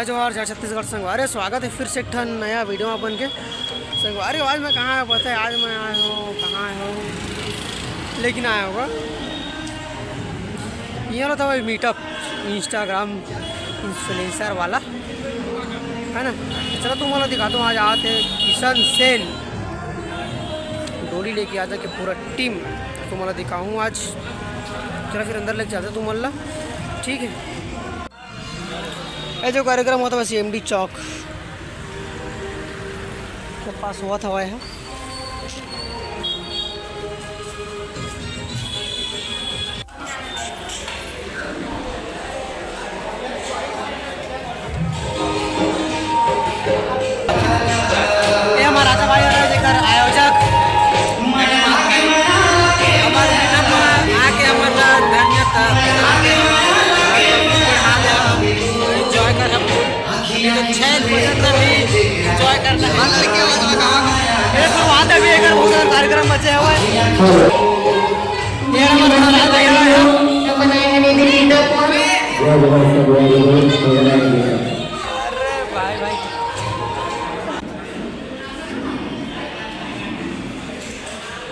जय जोहार, जय छत्तीसगढ़ संगवारी। स्वागत है फिर से एक नया वीडियो में बन के। संगवारी आज मैं कहाँ है पता है? आज मैं आया हूँ, कहाँ हूँ लेकिन आया होगा ये वाला था भाई मीटअप, इंस्टाग्राम इन्फ्लुएंसर वाला है ना। चलो तुम वाला दिखा दो। आज आते किशन सेन डोली लेके आ जाके पूरा टीम तुम वाला दिखाऊँ आज। चलो फिर अंदर लेके जाते तुम वाला, ठीक है। ये जो कार्यक्रम होता है वैसे एमडी चौक के पास हुआ था वह है। ये हमारा राजा भाई जेकर आयोजक हमारे आके हमारा धन्यवाद कार्यक्रम बचे हुए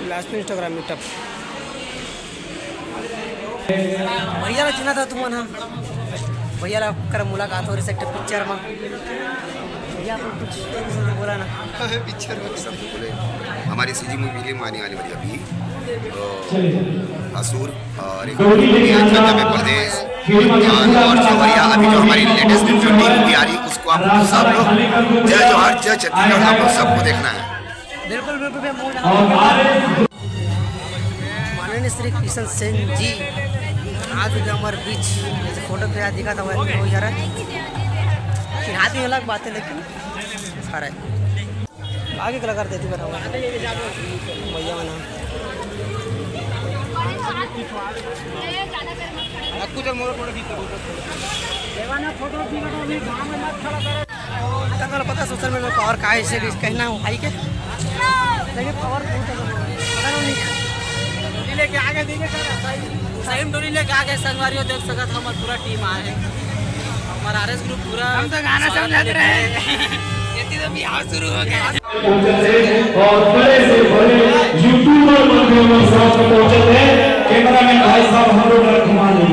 लास्ट में इंस्टाग्राम मीटअप भैया चिन्हा था तुम ना भैया कर मुलाकात हो रही सकते पिक्चर में। भैया कुछ बोला ना पिक्चर में सब बोले हमारी सीजी मूवी फिल्म आने वाली वाली अभी असुर और प्रदेश और चौरिया। अभी जो हमारी लेटेस्ट जो टीम मूवी आ रही है उसको आप सब लोग जय जोहार जय छत्तीसगढ़ आप लोग सबको देखना है। बिल्कुल बिल्कुल। माननीय श्री किशन सेन जी आज जो हमारे बीच जैसे फोटो पे दिखा था वैसे हो जा रहा है। हाथ में अलग बात है लेकिन सारा है आगे कलाकार देती बना हुआ भैया बना पता सोशल मीडिया में पावर का है कहना है भाई के लेकिन पावर लेके आगे सही डोरी लेके आगे संगवारियों देख सकत हमारा पूरा टीम आए है। हमारा आरएस ग्रुप पूरा हम तो गाना समझ रहे हैं। ये तो बिहार शुरू हो गया और बड़े से बड़े यूट्यूबर बन के हम साथ में पहुंचे थे। कैमरामैन भाई साहब हम लोग घुमा दें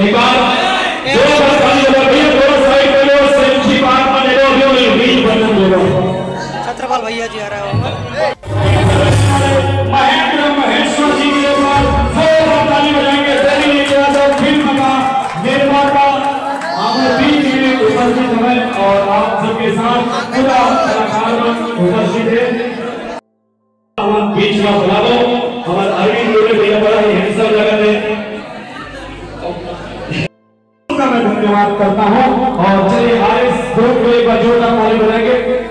एक बार दो साइड पे लो सेंची पार्क में ले लो बीच बन लो। छत्रपाल भैया जी आ रहा है महेंद्र महेश्वर जी के बाद जोरदार ताली बजाएंगे। फिल्म का निर्माता बीच में उपस्थित है और आप सबके साथ पूरा कलाकार उपस्थित है। बीच में बुला लो हमारे अरविंद लोटे भैया बड़ा ही हैंडसम लगा है। मैं धन्यवाद करता हूं और चलिए आरएस ग्रुप को एक बार जोरदार ताली बजाएंगे।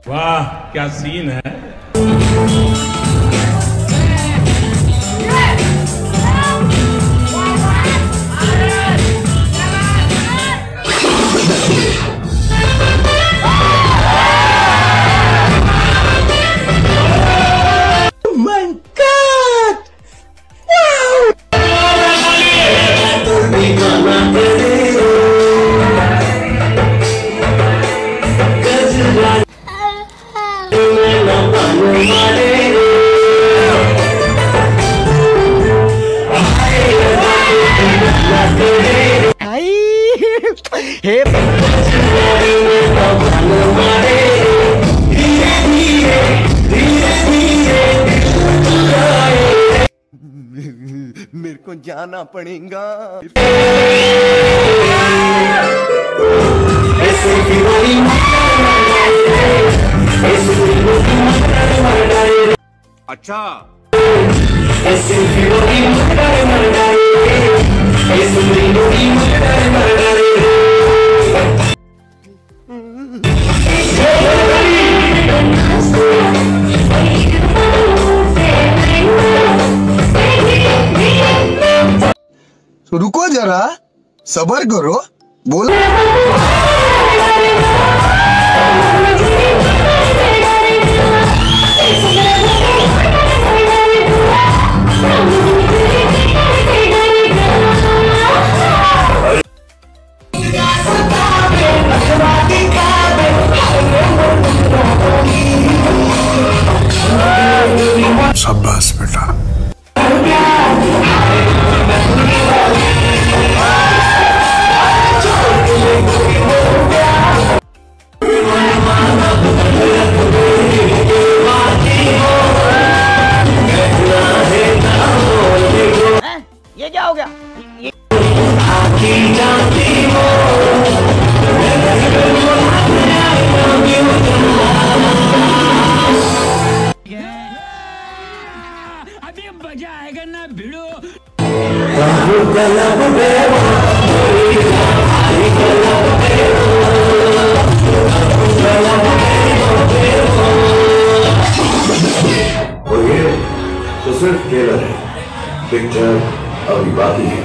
वाह क्या सीन है। मेरे को जाना पड़ेगा। अच्छा ऐसे रुको जरा, सबर करो, बोल। शाबाश बेटा। ये क्या हो गया? अभी मजा आएगा ना भिड़ो। और ये तो सिर्फ ट्रेलर है, पिक्चर अभी बाकी है।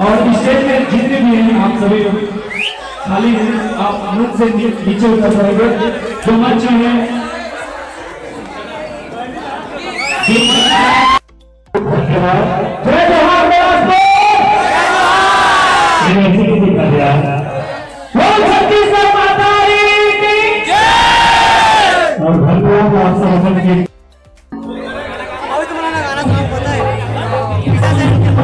और स्टेज में जितने भी हैं आप सभी लोग खाली आप मुझ से नीचे उतर जाएंगे। जो मंच है जय जोहार छत्तीसगढ़ माता की जय। और धन्यवाद आप सब के अभी तुम्हारा गाना तुम्हें पता है? किसा से गाना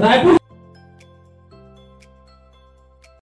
रायपुर